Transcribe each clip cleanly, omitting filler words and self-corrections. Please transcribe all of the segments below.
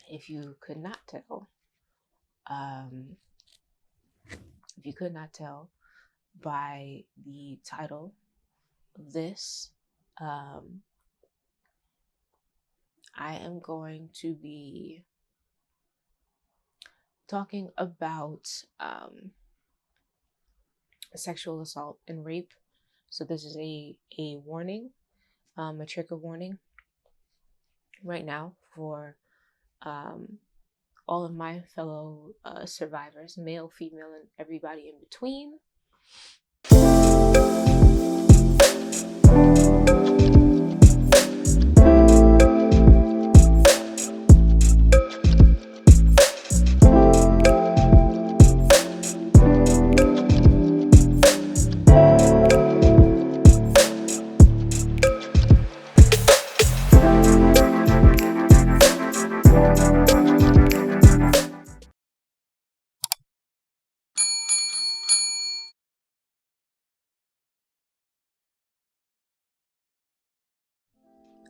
if you could not tell, by the title of this, I am going to be talking about sexual assault and rape. So this is a warning, a trigger warning right now for all of my fellow survivors, male, female, and everybody in between.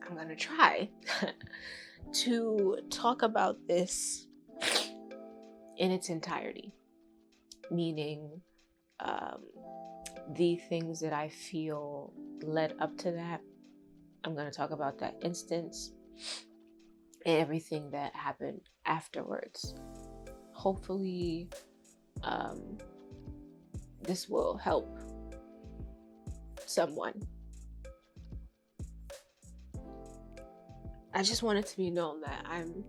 I'm going to try to talk about this in its entirety, meaning the things that I feel led up to that. I'm going to talk about that instance and everything that happened afterwards. Hopefully, this will help someone. I just want it to be known that I'm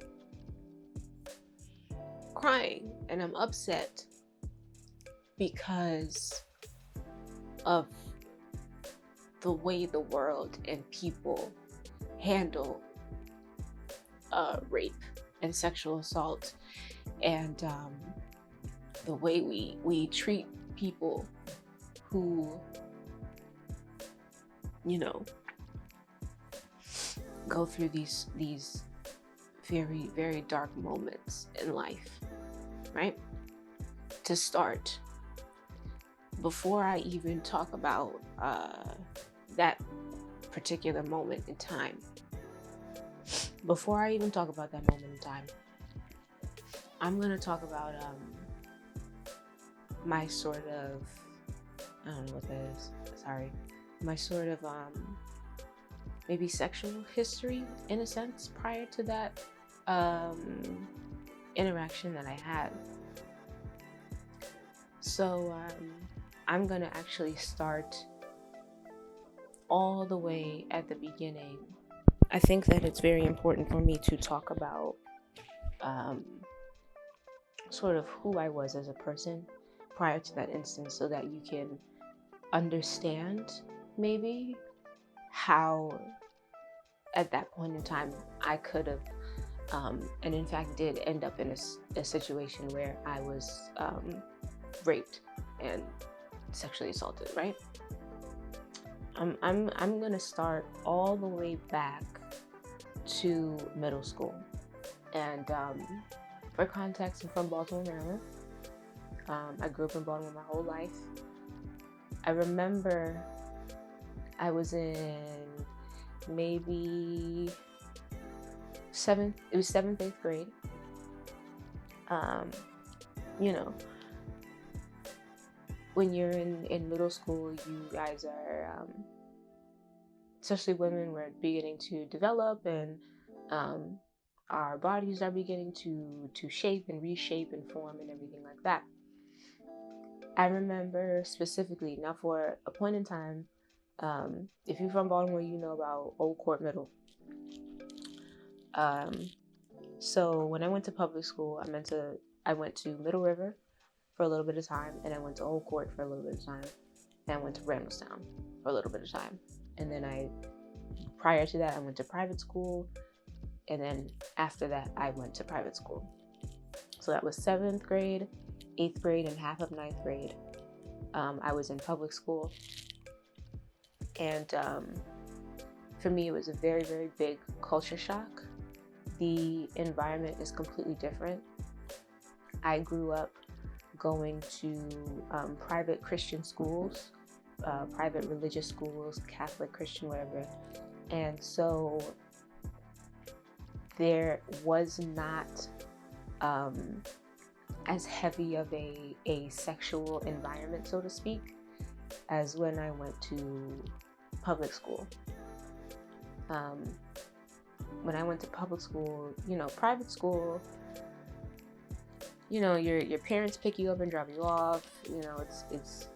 crying and I'm upset because of the way the world and people handle rape and sexual assault, and the way we treat people who, go through these very, very dark moments in life, right? To start, before I even talk about that particular moment in time, I'm going to talk about my sort of, I don't know what that is, sorry, my sort of maybe sexual history in a sense prior to that interaction that I had. So I'm gonna actually start all the way at the beginning. I think that it's very important for me to talk about sort of who I was as a person prior to that instance, so that you can understand maybe how at that point in time I could have and in fact did end up in a situation where I was raped and sexually assaulted, right? I'm gonna start all the way back to middle school. And for context, I'm from Baltimore, Maryland. I grew up in Baltimore my whole life. I remember I was in maybe seventh, 8th grade. When you're in middle school, you guys are, especially women, we're beginning to develop, and our bodies are beginning to shape and reshape and form and everything like that. I remember specifically, now for a point in time, if you're from Baltimore, you know about Old Court Middle. So when I went to public school, I went to Middle River for a little bit of time, and I went to Old Court for a little bit of time, and I went to Randallstown for a little bit of time. And then prior to that, I went to private school, and then after that, I went to private school. So that was 7th grade, 8th grade, and half of 9th grade. I was in public school. And for me, it was a very, very big culture shock. The environment is completely different. I grew up going to private Christian schools, private religious schools, Catholic, Christian, whatever. And so there was not as heavy of a sexual environment, so to speak, as when I went to public school. When I went to public school, private school, your parents pick you up and drop you off. It's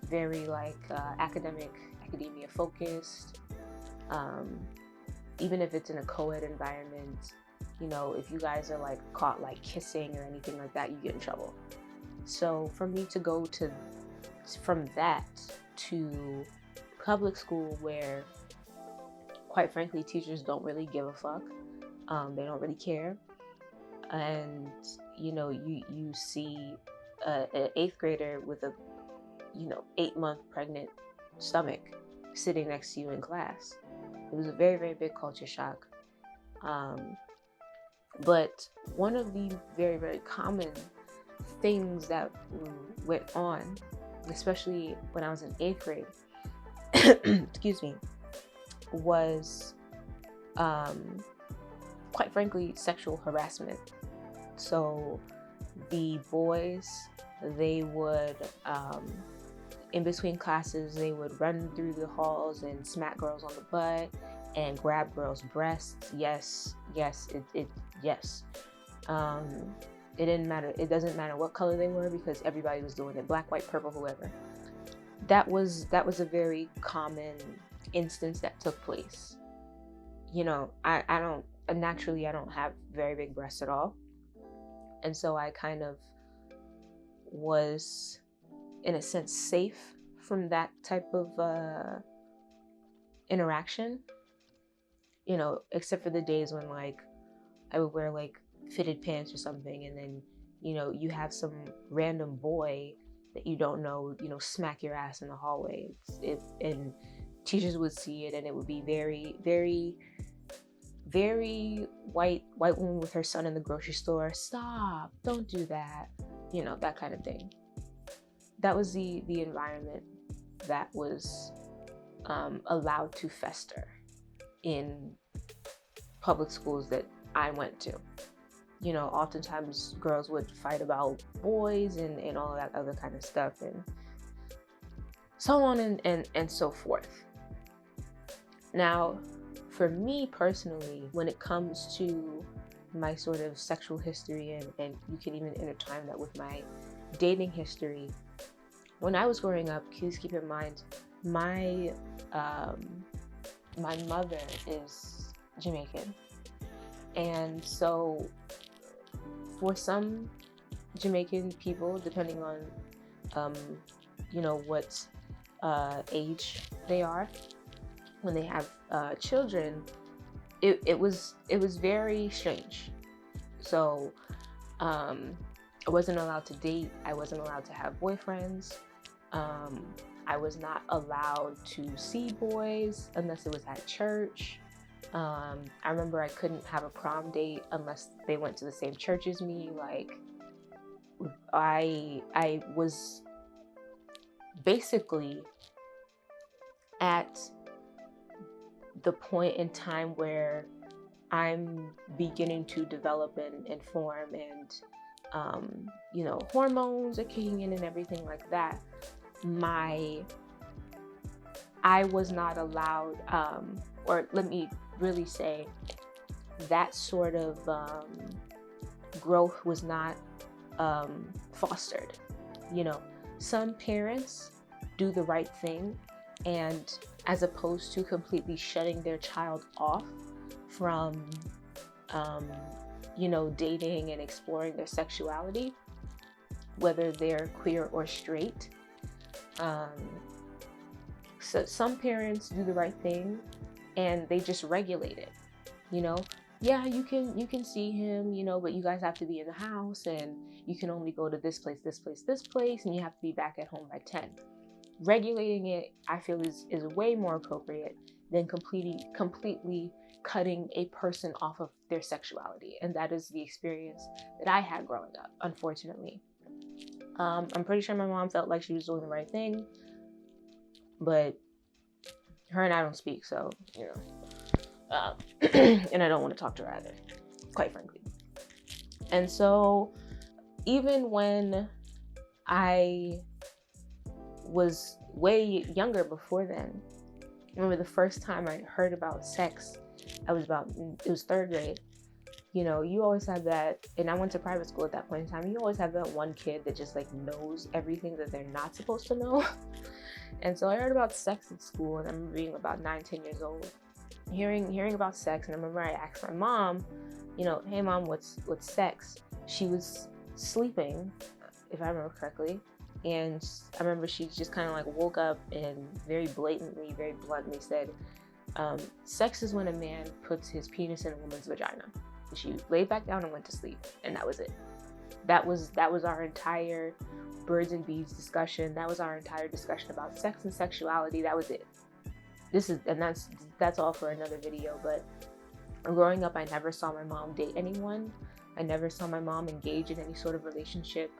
very like academia focused. Even if it's in a co-ed environment, if you guys are like caught like kissing or anything like that, you get in trouble. So for me to go from that to public school, where quite frankly teachers don't really give a fuck, they don't really care, and you see an 8th grader with a 8-month pregnant stomach sitting next to you in class. It was a very, very big culture shock. But one of the very, very common things that went on, especially when I was in 8th grade, excuse me, was quite frankly sexual harassment. So the boys, they would in between classes, they would run through the halls and smack girls on the butt and grab girls' breasts. Yes. It didn't matter. It doesn't matter what color they were, because everybody was doing it. Black, white, purple, whoever. That was a very common instance that took place. I don't have very big breasts at all, and so I kind of was, in a sense, safe from that type of interaction, except for the days when like I would wear like fitted pants or something, and then you have some random boy that you don't know smack your ass in the hallway. And teachers would see it, and it would be very, very, very white woman with her son in the grocery store. Stop, don't do that. That kind of thing. That was the environment that was allowed to fester in public schools that I went to. Oftentimes girls would fight about boys and all that other kind of stuff, and so on and so forth. Now, for me personally, when it comes to my sort of sexual history, and you can even intertwine that with my dating history, when I was growing up, please keep in mind, my mother is Jamaican, and so for some Jamaican people, depending on what age they are, when they have children, it was very strange. So I wasn't allowed to date. I wasn't allowed to have boyfriends. I was not allowed to see boys unless it was at church. I remember I couldn't have a prom date unless they went to the same church as me. Like, I was basically at the point in time where I'm beginning to develop and form, and hormones are kicking in and everything like that. I was not allowed, or let me really say, that sort of growth was not fostered. Some parents do the right thing, and as opposed to completely shutting their child off from dating and exploring their sexuality, whether they're queer or straight, so some parents do the right thing and they just regulate it. Yeah, you can see him, but you guys have to be in the house, and you can only go to this place, and you have to be back at home by 10. Regulating it, I feel, is way more appropriate than completely cutting a person off of their sexuality. And that is the experience that I had growing up, unfortunately. I'm pretty sure my mom felt like she was doing the right thing, but her and I don't speak, so And I don't want to talk to her either, quite frankly. And so even when I was way younger before then, I remember the first time I heard about sex, it was third grade. You know, you always have that, and I went to private school at that point in time, you always have that one kid that just like knows everything that they're not supposed to know. And so I heard about sex at school, and I remember being about 9-10 years old, hearing about sex. And I remember I asked my mom, you know, hey mom, what's sex? She was sleeping, if I remember correctly, and I remember she just kind of like woke up and very blatantly, very bluntly said, sex is when a man puts his penis in a woman's vagina. And she laid back down and went to sleep, and that was it. That was our entire birds and bees discussion. That was our entire discussion about sex and sexuality. That was it. That's all for another video. But growing up, I never saw my mom date anyone. I never saw my mom engage in any sort of relationship.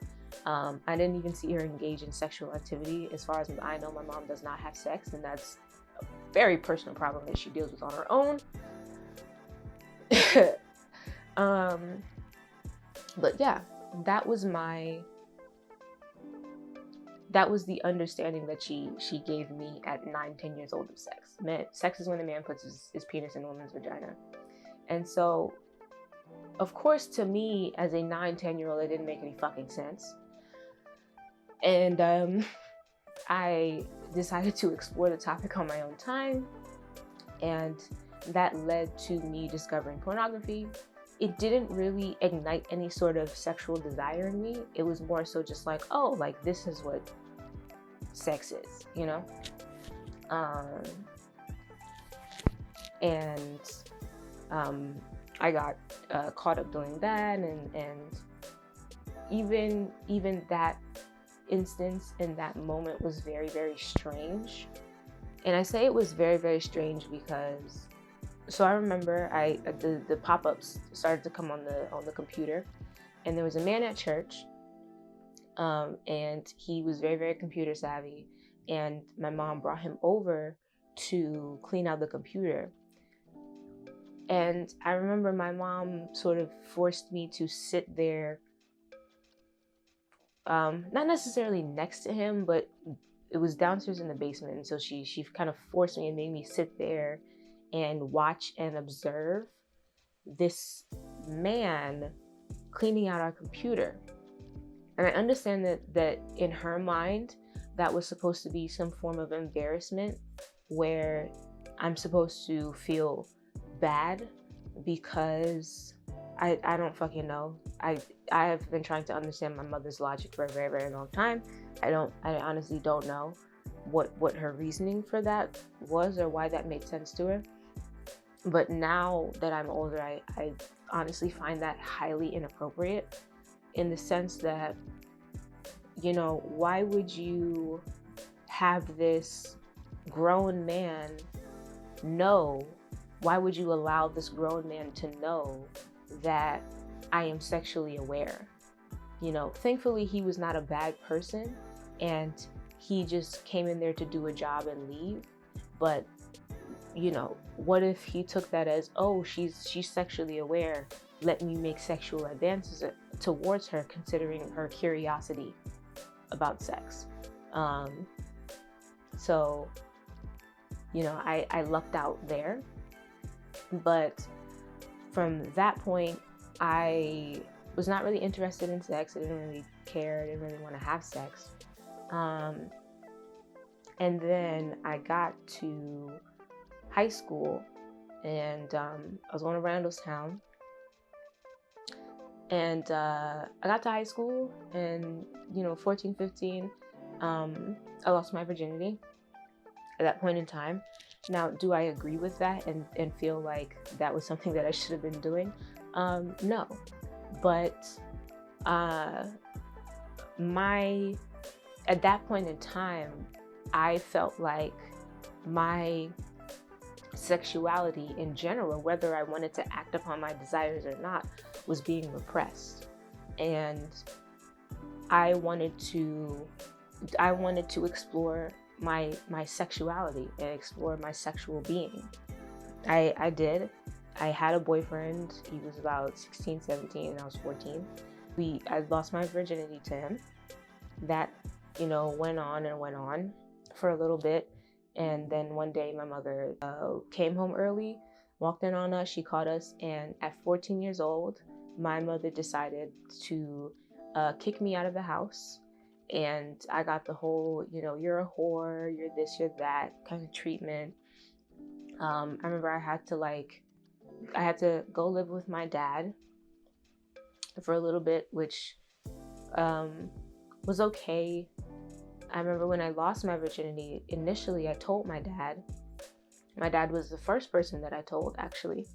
I didn't even see her engage in sexual activity. As far as I know, my mom does not have sex, and that's a very personal problem that she deals with on her own. But yeah, that was the understanding that she gave me at 9-10 years old of sex. Sex is when a man puts his penis in a woman's vagina. And so, of course, to me, as a 9-10-year-old, it didn't make any fucking sense. And I decided to explore the topic on my own time, and that led to me discovering pornography. It didn't really ignite any sort of sexual desire in me. It was more so just like, oh, like this is what sex is, you know? I got caught up doing that, and even that instance in that moment was very, very strange. And I say it was very, very strange because, so I remember the pop-ups started to come on the computer, and there was a man at church, and he was very, very computer savvy, and my mom brought him over to clean out the computer. And I remember my mom sort of forced me to sit there, not necessarily next to him, but it was downstairs in the basement, and so she kind of forced me and made me sit there and watch and observe this man cleaning out our computer. And I understand that in her mind, that was supposed to be some form of embarrassment, where I'm supposed to feel bad because I don't fucking know. I have been trying to understand my mother's logic for a very, very long time. I honestly don't know what her reasoning for that was or why that made sense to her. But now that I'm older, I honestly find that highly inappropriate, in the sense that, you know, why would you have this grown man know? Why would you allow this grown man to know that I am sexually aware? You know, thankfully he was not a bad person, and he just came in there to do a job and leave. But, you know, what if he took that as, oh, she's sexually aware, let me make sexual advances towards her, considering her curiosity about sex. So, you know, I lucked out there. But from that point, I was not really interested in sex. I didn't really care. I didn't really want to have sex. And then I got to high school, and I was going to Randallstown. And I got to high school, and, you know, 14, 15, I lost my virginity at that point in time. Now, do I agree with that and feel like that was something that I should have been doing? No. But at that point in time, I felt like my sexuality in general, whether I wanted to act upon my desires or not, was being repressed. And I wanted to explore my sexuality and explore my sexual being. I did. I had a boyfriend. He was about 16, 17, and I was 14. I lost my virginity to him. That, went on and went on for a little bit. And then one day my mother came home early, walked in on us, she caught us, and at 14 years old, my mother decided to kick me out of the house. And I got the whole, you're a whore, you're this, you're that kind of treatment. I remember I had to go live with my dad for a little bit, which was okay. I remember when I lost my virginity, initially I told my dad. My dad was the first person that I told, actually.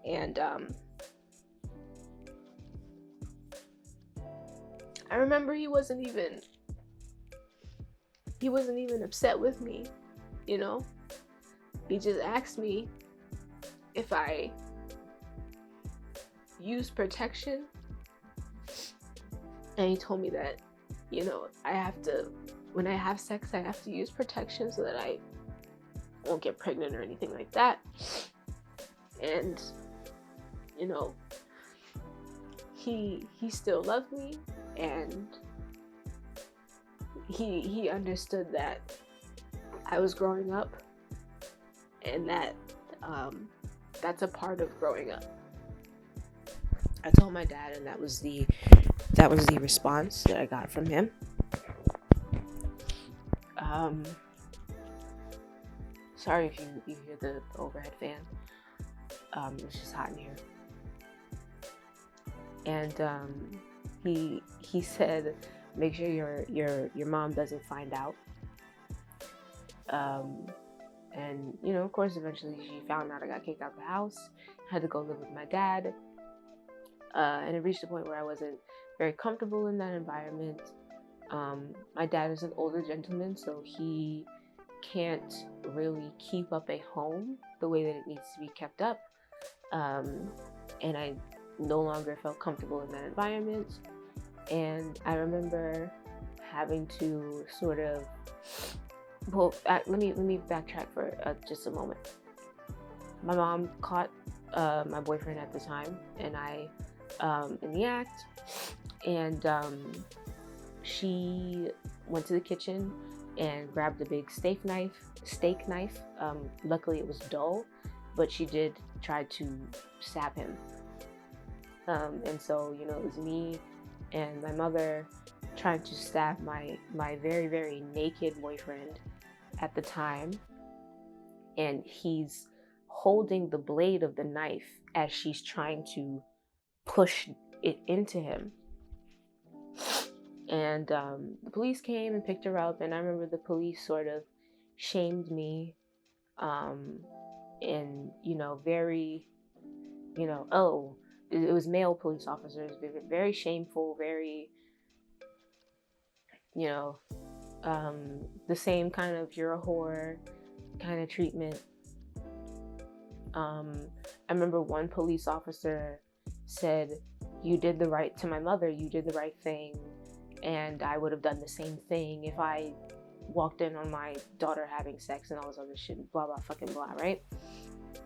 And I remember he wasn't even upset with me, He just asked me if I use protection. And he told me that, when I have sex, I have to use protection so that I won't get pregnant or anything like that. And, he still loved me, and he understood that I was growing up, and that that's a part of growing up. I told my dad, and that was the response that I got from him. Sorry if you hear the overhead fan. It's just hot in here. And he said, make sure your mom doesn't find out. And of course, eventually she found out. I got kicked out of the house. Had to go live with my dad. And it reached a point where I wasn't very comfortable in that environment. My dad is an older gentleman, so he can't really keep up a home the way that it needs to be kept up. And I no longer felt comfortable in that environment. And I remember having to sort of, let me backtrack for just a moment. My mom caught my boyfriend at the time, and I in the act, and she went to the kitchen and grabbed a big steak knife. Luckily it was dull, but she did try to stab him. And so, it was me and my mother trying to stab my very, very naked boyfriend at the time. And he's holding the blade of the knife as she's trying to push it into him. And the police came and picked her up, and I remember the police sort of shamed me, and very, it was male police officers, very shameful, very, the same kind of you're a whore kind of treatment. I remember one police officer said, you did the right to my mother, you did the right thing, and I would have done the same thing if I walked in on my daughter having sex and all this other shit, blah, blah, fucking blah, right?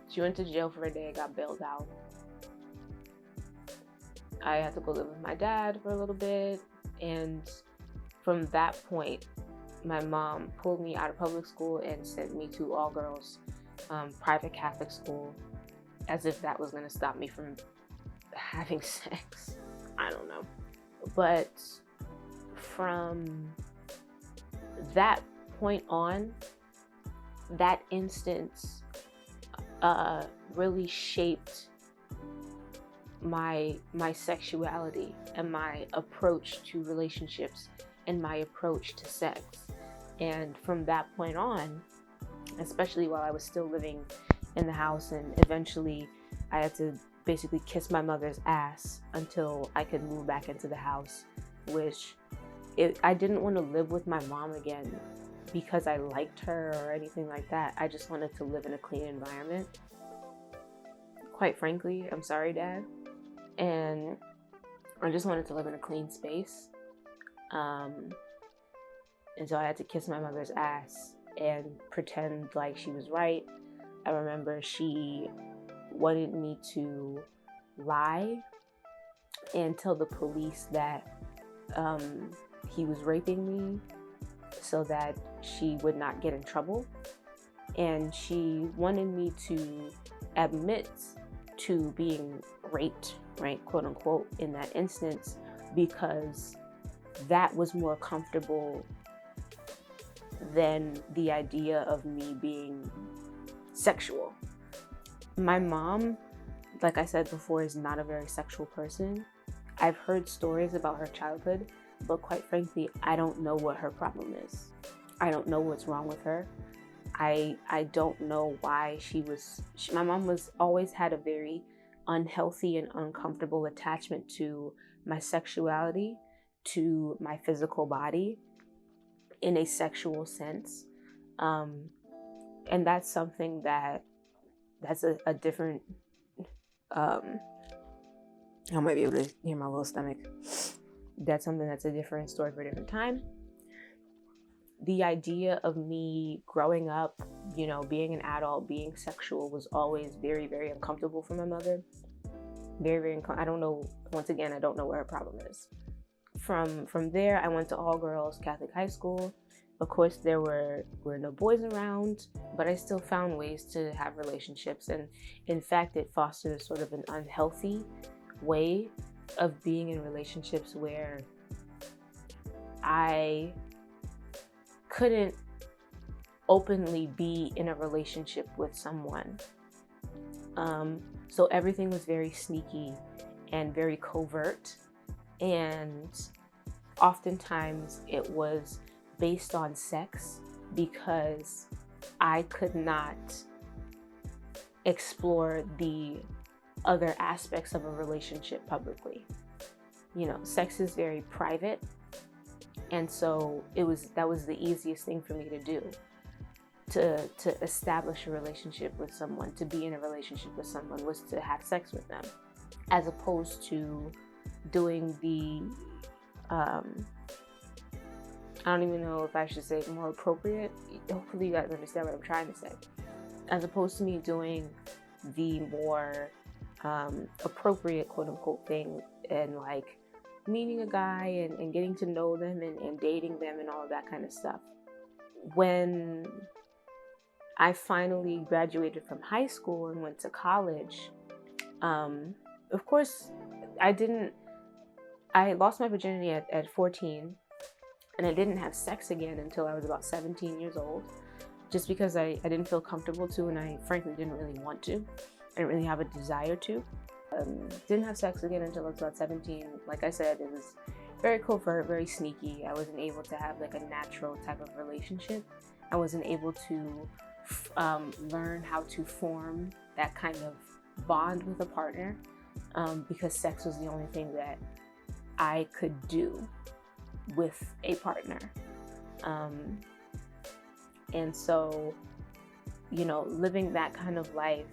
She went to jail for a day, got bailed out. I had to go live with my dad for a little bit, and from that point, my mom pulled me out of public school and sent me to all girls private Catholic school, as if that was going to stop me from having sex. I don't know. But from that point on, that instance really shaped my sexuality and my approach to relationships and my approach to sex. And from that point on, especially while I was still living in the house, and eventually I had to basically kiss my mother's ass until I could move back into the house, which I didn't want to live with my mom again because I liked her or anything like that. I just wanted to live in a clean environment. Quite frankly, I'm sorry, Dad. And I just wanted to live in a clean space. And so I had to kiss my mother's ass and pretend like she was right, I remember she wanted me to lie and tell the police that he was raping me so that she would not get in trouble. And she wanted me to admit to being raped, right, quote unquote, in that instance, because that was more comfortable than the idea of me being sexual. My mom, like I said before, is not a very sexual person. I've heard stories about her childhood, but quite frankly, I don't know what her problem is. I don't know what's wrong with her. I don't know why my mom was always had a very unhealthy and uncomfortable attachment to my sexuality, to my physical body in a sexual sense. And that's something that's a different, I might be able to hear my little stomach. That's something that's a different story for a different time. The idea of me growing up, you know, being an adult, being sexual was always very, very uncomfortable for my mother. Very, very I don't know, once again, I don't know what her problem is. From there, I went to all girls Catholic high school. Of course, there were no boys around, but I still found ways to have relationships. And in fact, it fostered a sort of an unhealthy way of being in relationships where I couldn't openly be in a relationship with someone. So everything was very sneaky and very covert. And oftentimes it was based on sex because I could not explore the other aspects of a relationship publicly. You know, sex is very private. And so that was the easiest thing for me to do, to establish a relationship with someone, to be in a relationship with someone, was to have sex with them, as opposed to doing the, I don't even know if I should say more appropriate. Hopefully you guys understand what I'm trying to say. As opposed to me doing the more appropriate, quote unquote, thing, and like meeting a guy and getting to know them and dating them and all of that kind of stuff. When I finally graduated from high school and went to college, of course, I lost my virginity at 14, and I didn't have sex again until I was about 17 years old, just because I didn't feel comfortable to, and I frankly didn't really want to. I didn't really have a desire to. Didn't have sex again until I was about 17. Like I said, it was very covert, very sneaky. I wasn't able to have like a natural type of relationship. I wasn't able to learn how to form that kind of bond with a partner because sex was the only thing that I could do with a partner. And so, you know, living that kind of life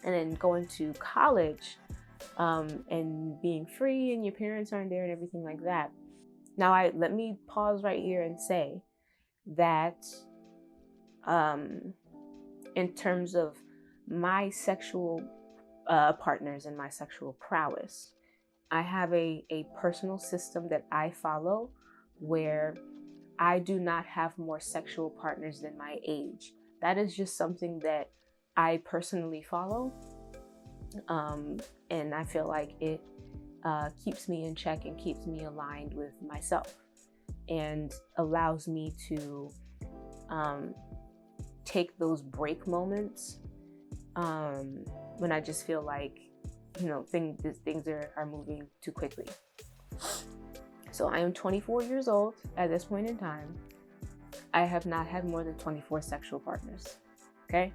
and then going to college and being free and your parents aren't there and everything like that. Now, let me pause right here and say that in terms of my sexual partners and my sexual prowess, I have a personal system that I follow where I do not have more sexual partners than my age. That is just something that I personally follow. And I feel like it keeps me in check and keeps me aligned with myself and allows me to take those break moments when I just feel like, you know, things are moving too quickly. So I am 24 years old at this point in time. I have not had more than 24 sexual partners, okay?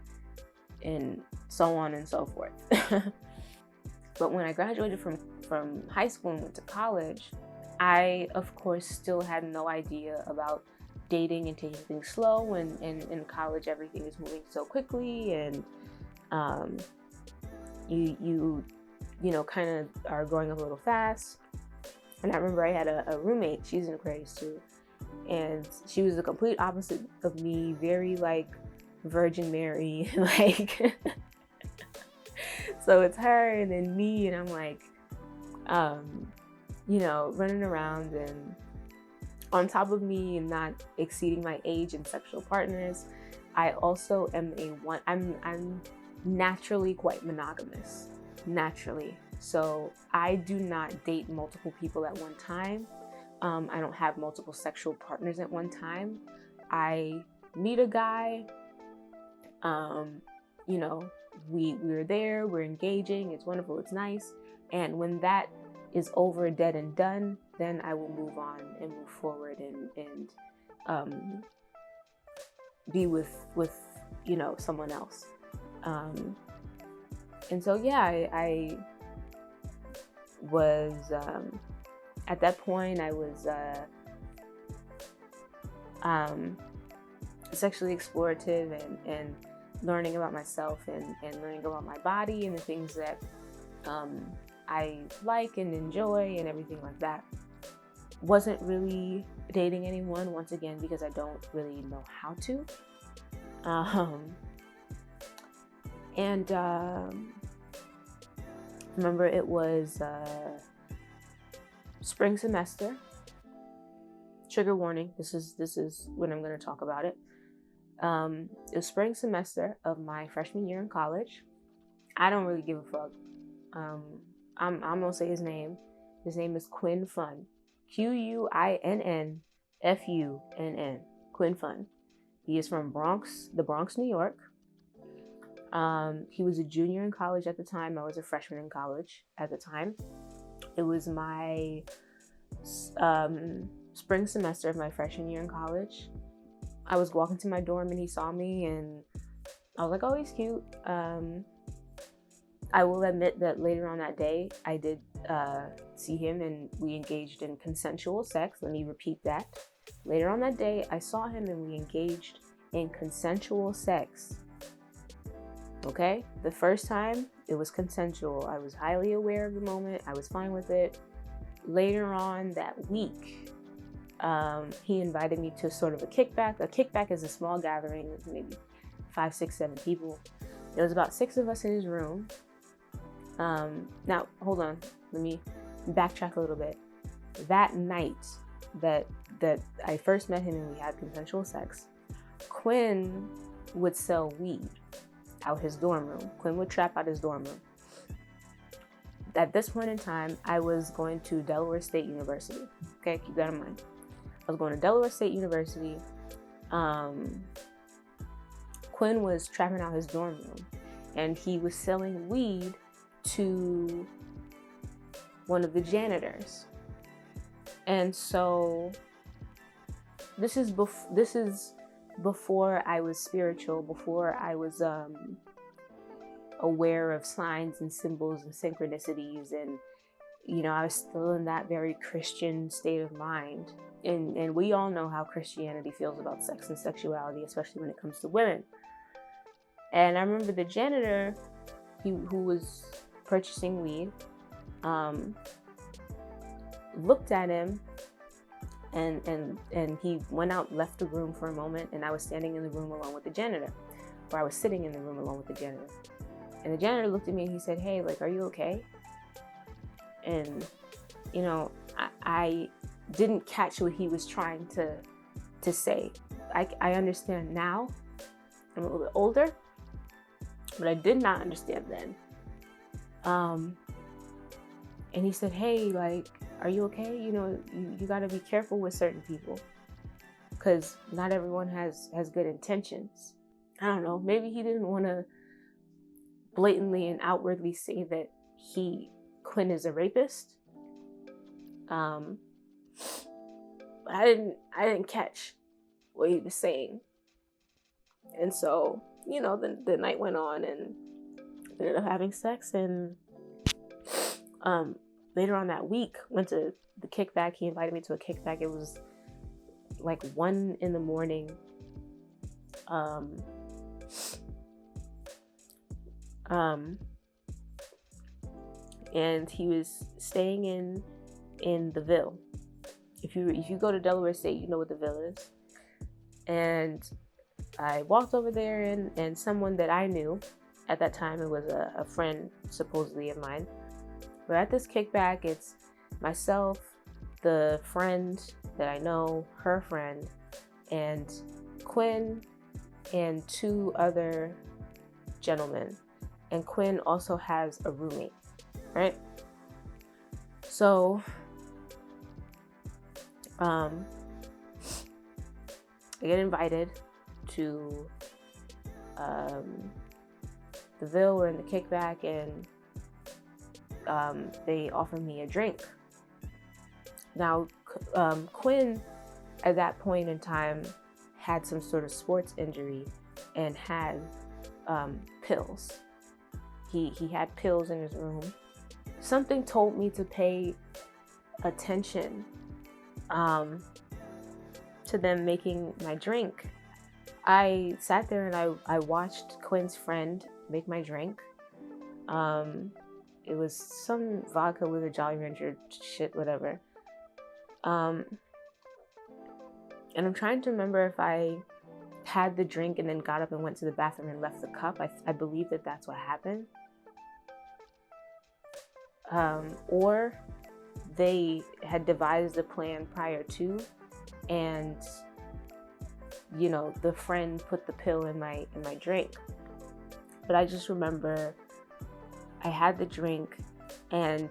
And so on and so forth. But when I graduated from high school and went to college, I, of course, still had no idea about dating and taking things slow. And in college, everything is moving so quickly, and you know, kind of are growing up a little fast. And I remember I had a roommate, she's an Aquarius too, and she was the complete opposite of me, very like Virgin Mary, like, so it's her and then me, and I'm like, you know, running around, and on top of me and not exceeding my age and sexual partners, I also am I'm naturally quite monogamous, naturally. So I do not date multiple people at one time. I don't have multiple sexual partners at one time. I meet a guy, you know, we're there, we're engaging, it's wonderful, it's nice. And when that is over, dead and done, then I will move on and move forward and be with you know, someone else. And so yeah, I was at that point I was sexually explorative and learning about myself and learning about my body and the things that I like and enjoy and everything like that. Wasn't really dating anyone, once again, because I don't really know how to. Remember, it was spring semester. Trigger warning, this is when I'm going to talk about it. It was spring semester of my freshman year in college. I don't really give a fuck. I'm gonna say his name. His name is Quinn Fun. Quinnfun. Quinn Fun. He is from the Bronx, New York. He was a junior in college at the time. I was a freshman in college at the time. It was my spring semester of my freshman year in college. I was walking to my dorm and he saw me and I was like, oh, he's cute. I will admit that later on that day, I did see him and we engaged in consensual sex. Let me repeat that. Later on that day, I saw him and we engaged in consensual sex. Okay? The first time, it was consensual. I was highly aware of the moment. I was fine with it. Later on that week, he invited me to sort of a kickback. A kickback is a small gathering of maybe 5, 6, 7 people. There was about 6 of us in his room. Now, hold on. Let me backtrack a little bit. That night that I first met him and we had consensual sex, Quinn would sell weed out his dorm room. Quinn would trap out his dorm room. At this point in time, I was going to Delaware State University. Okay, keep that in mind. I was going to Delaware State University. Quinn was trapping out his dorm room and he was selling weed to one of the janitors. And so this is before I was spiritual, before I was aware of signs and symbols and synchronicities, and you know, I was still in that very Christian state of mind. And we all know how Christianity feels about sex and sexuality, especially when it comes to women. And I remember the janitor who was purchasing weed looked at him and he went out, left the room for a moment, and I was standing in the room along with the janitor, or I was sitting in the room along with the janitor. And the janitor looked at me and he said, hey, like, are you okay? And, you know, I didn't catch what he was trying to say. I understand now. I'm a little bit older, but I did not understand then. And he said, hey, like, are you okay? You know, you got to be careful with certain people because not everyone has good intentions. I don't know. Maybe he didn't want to blatantly and outwardly say that Quinn is a rapist. But I didn't catch what he was saying. And so, you know, the night went on and we ended up having sex, and later on that week went to the kickback. He invited me to a kickback. It was like 1 a.m. And he was staying in the Ville. If you go to Delaware State, you know what the Ville is. And I walked over there, and someone that I knew at that time, it was a friend supposedly of mine. We're at this kickback. It's myself, the friend that I know, her friend, and Quinn, and 2 other gentlemen. And Quinn also has a roommate, right? So, I get invited to the Ville. We're in the kickback, and they offer me a drink. Now, Quinn, at that point in time, had some sort of sports injury and had pills. He had pills in his room. Something told me to pay attention to them making my drink. I sat there and I watched Quinn's friend make my drink. It was some vodka with a Jolly Rancher shit, whatever. And I'm trying to remember if I had the drink and then got up and went to the bathroom and left the cup. I believe that that's what happened. Or they had devised a plan prior to, and you know, the friend put the pill in my drink. But I just remember I had the drink, and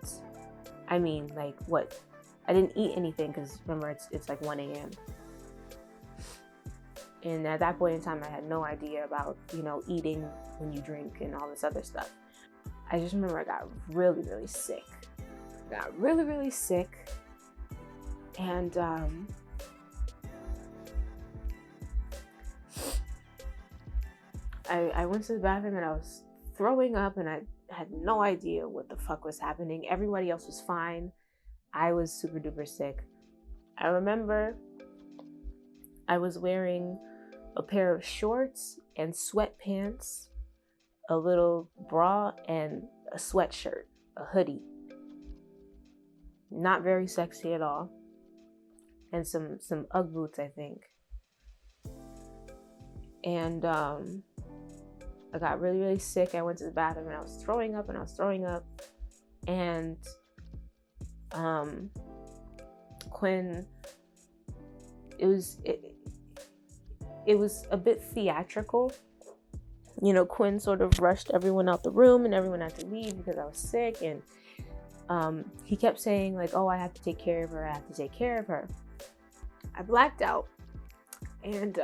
I mean, like, what? I didn't eat anything because remember it's like 1 a.m. And at that point in time, I had no idea about, you know, eating when you drink and all this other stuff. I just remember I got really, really sick. And I went to the bathroom and I was throwing up, and I had no idea what the fuck was happening. Everybody else was fine. I was super duper sick. I remember I was wearing a pair of shorts and sweatpants, a little bra, and a sweatshirt, a hoodie. Not very sexy at all. And some Ugg boots, I think. And I got really, really sick. I went to the bathroom and I was throwing up. And Quinn, it was a bit theatrical. You know, Quinn sort of rushed everyone out the room and everyone had to leave because I was sick. And he kept saying, like, oh, I have to take care of her. I blacked out. And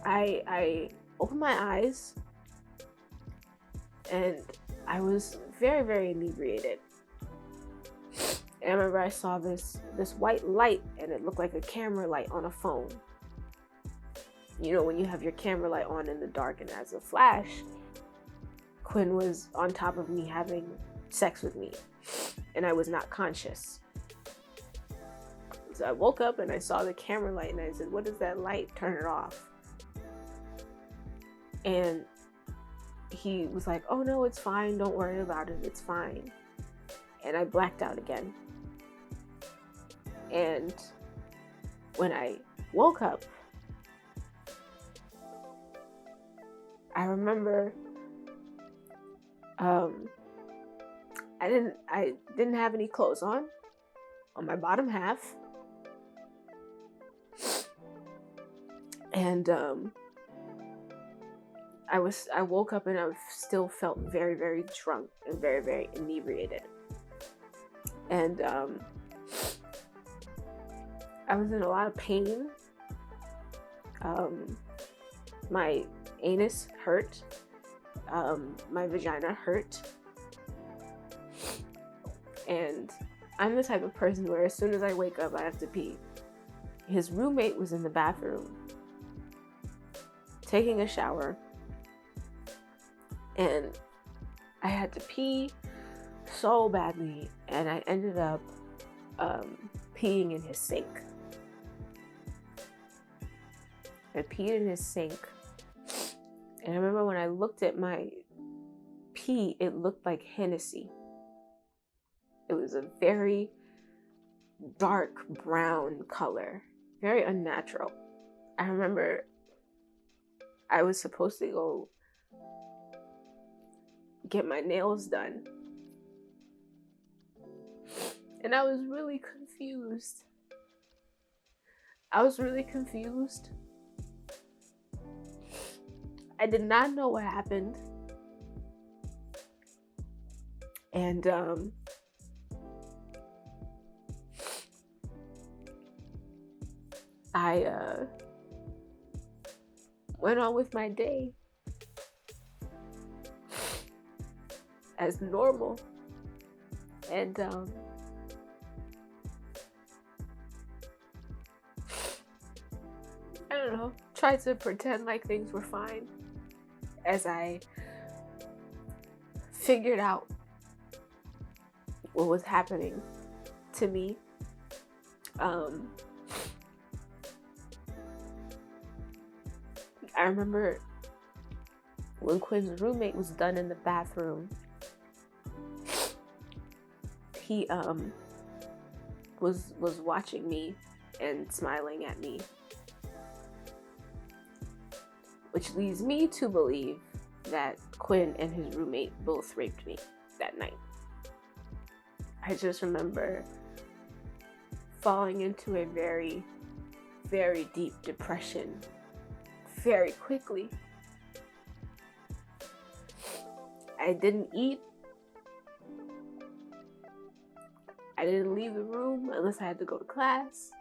I opened my eyes, and I was very, very inebriated. And I remember I saw this white light, and it looked like a camera light on a phone. You know, when you have your camera light on in the dark and as a flash, Quinn was on top of me having sex with me, and I was not conscious. So I woke up and I saw the camera light, and I said, what is that light? Turn it off. And he was like, oh no, it's fine. Don't worry about it. It's fine. And I blacked out again. And when I woke up, I remember I didn't have any clothes on my bottom half. And I woke up and I still felt very, very drunk and very, very inebriated. And I was in a lot of pain. My anus hurt. My vagina hurt. And I'm the type of person where as soon as I wake up, I have to pee. His roommate was in the bathroom taking a shower, and I had to pee so badly, and I ended up peeing in his sink. I peed in his sink, and I remember when I looked at my pee, it looked like Hennessy. It was a very dark brown color, very unnatural. I remember I was supposed to go get my nails done, and I was really confused. I did not know what happened. And I went on with my day as normal. And I don't know, tried to pretend like things were fine as I figured out what was happening to me. I remember when Quinn's roommate was done in the bathroom, he was watching me and smiling at me, which leads me to believe that Quinn and his roommate both raped me that night. I just remember falling into a very, very deep depression very quickly. I didn't eat. I didn't leave the room unless I had to go to class.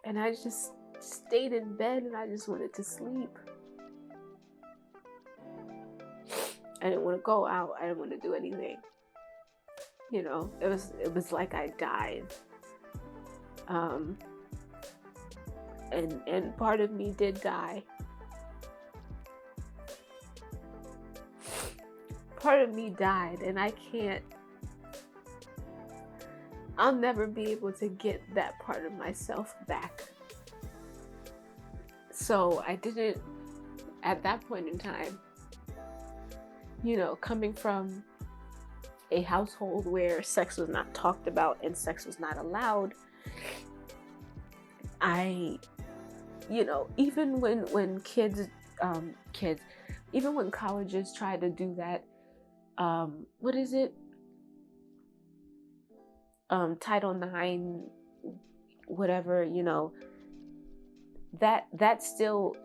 And I just stayed in bed and I just wanted to sleep. I didn't want to go out. I didn't want to do anything. You know, it was like I died. And part of me did die. Part of me died, and I'll never be able to get that part of myself back. So I didn't, at that point in time, you know, coming from a household where sex was not talked about and sex was not allowed, you know, even when kids, even when colleges try to do that, what is it? Title IX, whatever, you know, that still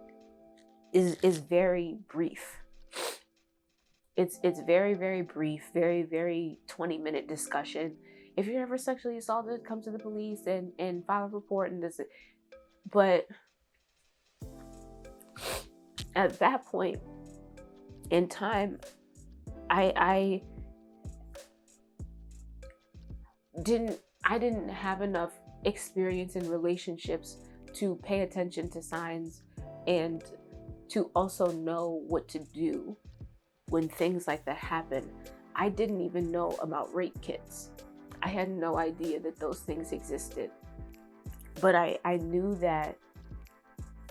is very brief. It's very, very brief, very, very 20-minute discussion. If you're ever sexually assaulted, come to the police and file a report and this. But at that point in time, I didn't have enough experience in relationships to pay attention to signs and to also know what to do when things like that happen. I didn't even know about rape kits. I had no idea that those things existed. But I knew that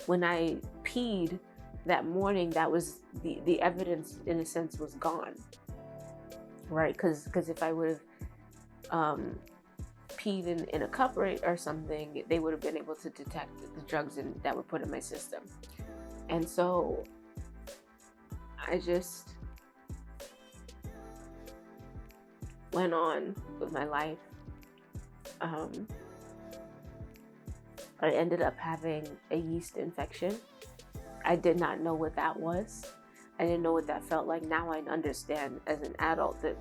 when I peed that morning, that was the evidence, in a sense, was gone, right? Because if I would have peed in a cup or something, they would have been able to detect the drugs that were put in my system. And so I just went on with my life. I ended up having a yeast infection. I did not know what that was. I didn't know what that felt like. Now I understand as an adult that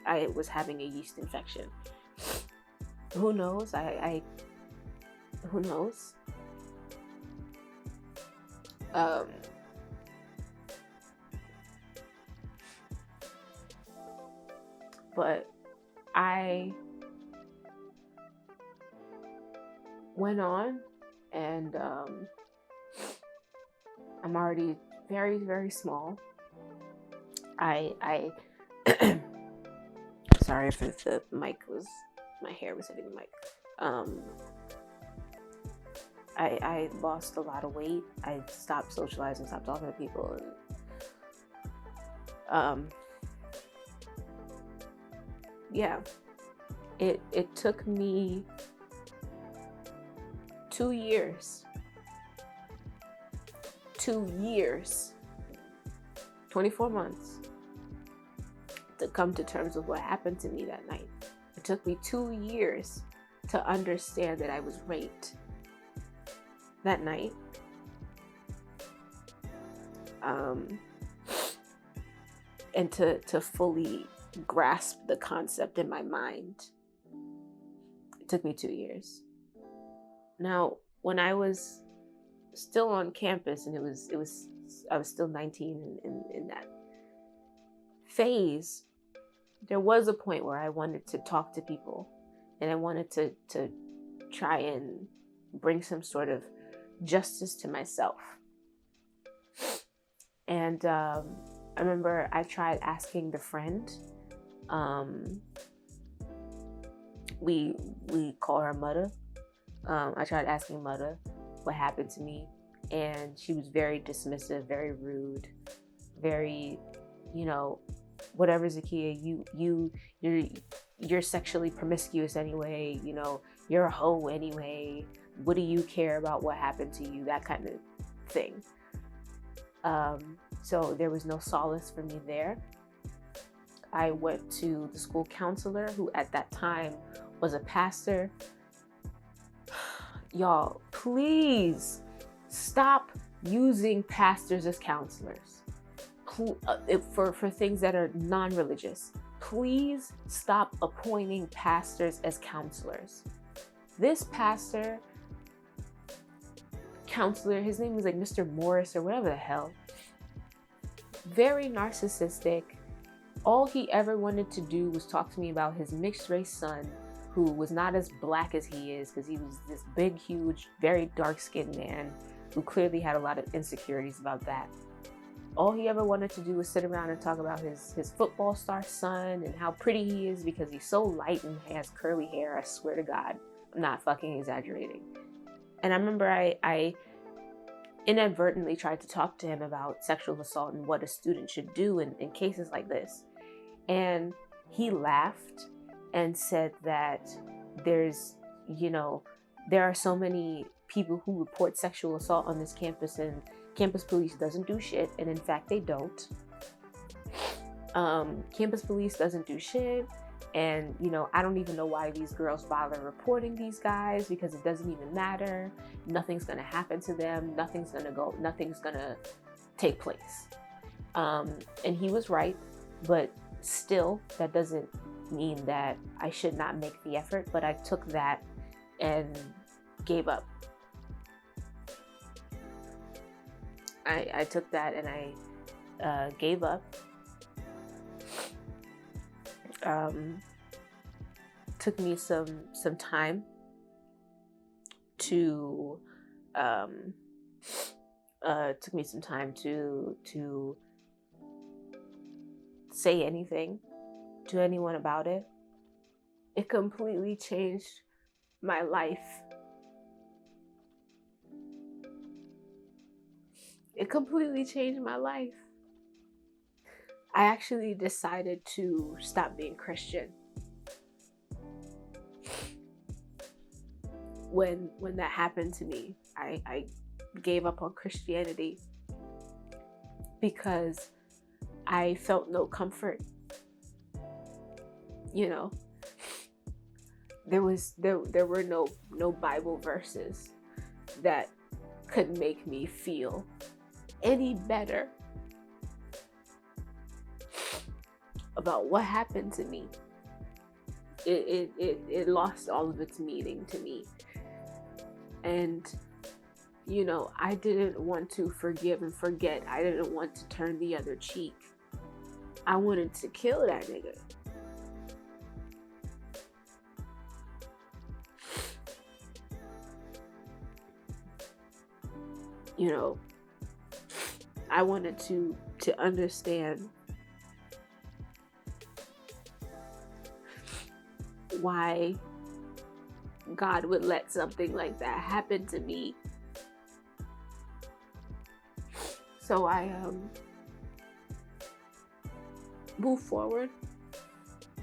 I was having a yeast infection. Who knows? Who knows? But I went on, and I'm already very, very small. I sorry if the mic was, my hair was hitting the mic. I lost a lot of weight. I stopped socializing, stopped talking to people, and yeah. It took me 2 years, 24 months to come to terms with what happened to me that night. It took me 2 years to understand that I was raped that night. And to fully grasp the concept in my mind. It took me 2 years. Now, when I was still on campus, and I was still 19 in that phase, there was a point where I wanted to talk to people, and I wanted to try and bring some sort of justice to myself. And I remember I tried asking the friend. We call her Mudda. I tried asking Mudda what happened to me, and she was very dismissive, very rude, very, whatever, Zakiya, you're sexually promiscuous anyway, you're a hoe anyway. What do you care about what happened to you? That kind of thing. So there was no solace for me there. I went to the school counselor, who at that time was a pastor. Y'all, please stop using pastors as counselors for things that are non-religious. Please stop appointing pastors as counselors. This counselor, his name was like Mr. Morris or whatever the hell. Very narcissistic. All he ever wanted to do was talk to me about his mixed race son, who was not as black as he is, because he was this big, huge, very dark-skinned man who clearly had a lot of insecurities about that. All he ever wanted to do was sit around and talk about his football star son and how pretty he is because he's so light and has curly hair. I swear to God, I'm not fucking exaggerating. And I remember I inadvertently tried to talk to him about sexual assault and what a student should do in cases like this. And he laughed and said that there are so many people who report sexual assault on this campus, and campus police doesn't do shit. And in fact, they don't. Campus police doesn't do shit. And, I don't even know why these girls bother reporting these guys, because it doesn't even matter. Nothing's going to happen to them. Nothing's going to take place. And he was right, but still, that doesn't mean that I should not make the effort. But I took that and gave up. I took that and I gave up. Took me some time to say anything to anyone about it. It completely changed my life. It completely changed my life. I actually decided to stop being Christian. When that happened to me, I gave up on Christianity because I felt no comfort. There were no Bible verses that could make me feel any better about what happened to me. It lost all of its meaning to me. And, I didn't want to forgive and forget. I didn't want to turn the other cheek. I wanted to kill that nigga. I wanted to understand why God would let something like that happen to me. So I moved forward.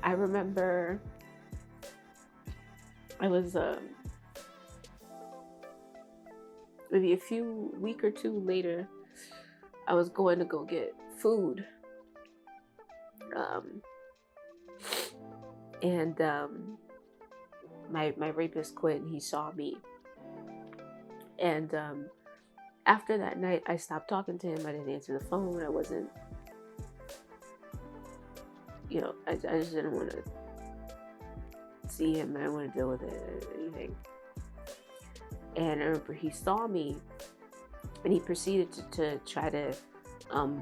I remember I was maybe a week or two later, I was going to go get food, and my rapist quit, and he saw me. And after that night, I stopped talking to him. I didn't answer the phone. I wasn't, I just didn't want to see him. I didn't want to deal with it or anything. And I remember he saw me, and he proceeded to try to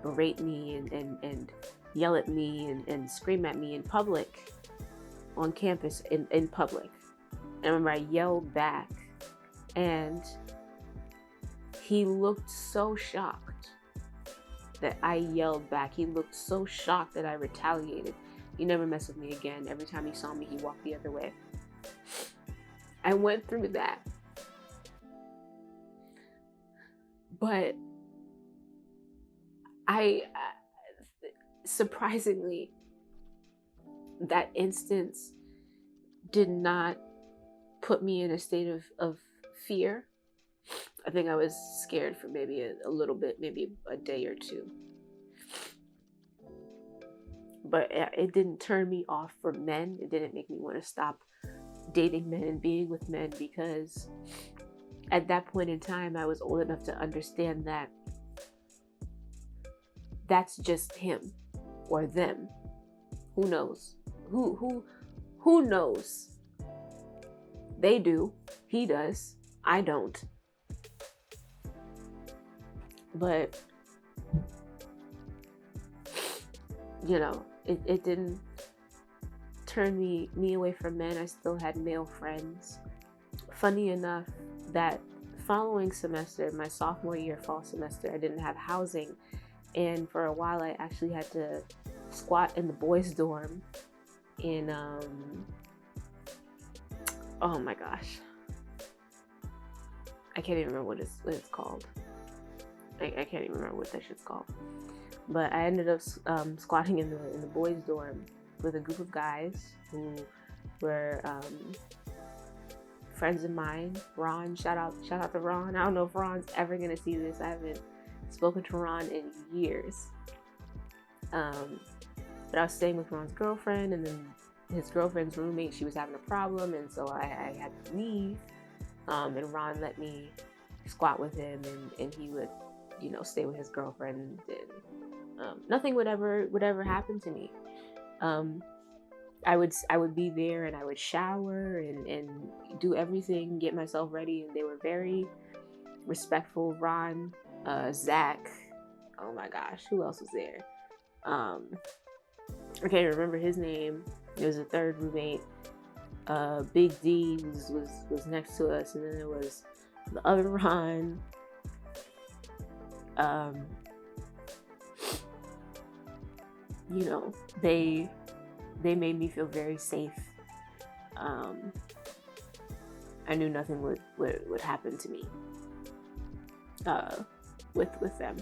berate me and yell at me and scream at me in public, on campus, in public. And I remember I yelled back, and he looked so shocked that I yelled back. He looked so shocked that I retaliated. He never messed with me again. Every time he saw me, he walked the other way. I went through that. But I surprisingly, that instance did not put me in a state of fear. I think I was scared for maybe a little bit, maybe a day or two. But it didn't turn me off from men. It didn't make me want to stop dating men and being with men, because at that point in time, I was old enough to understand that that's just him or them. Who knows? Who knows? They do. He does. I don't. But, it didn't turn me away from men. I still had male friends. Funny enough, that following semester, my sophomore year fall semester, I didn't have housing. And for a while, I actually had to squat in the boys' dorm in, oh my gosh. I can't even remember what it's called. I can't even remember what that shit's called. But I ended up squatting in the boys' dorm with a group of guys who were friends of mine. Ron, shout out to Ron. I don't know if Ron's ever gonna see this. I haven't spoken to Ron in years. But I was staying with Ron's girlfriend, and then his girlfriend's roommate, she was having a problem, and so I had to leave. And Ron let me squat with him, and he would, stay with his girlfriend, and nothing would ever happen to me. I would be there, and I would shower and do everything, get myself ready, and they were very respectful. Ron, Zach, oh my gosh, who else was there? I can't remember his name. There was a third roommate. Big D was next to us, and then there was the other Ron. They made me feel very safe. I knew nothing would happen to me with them.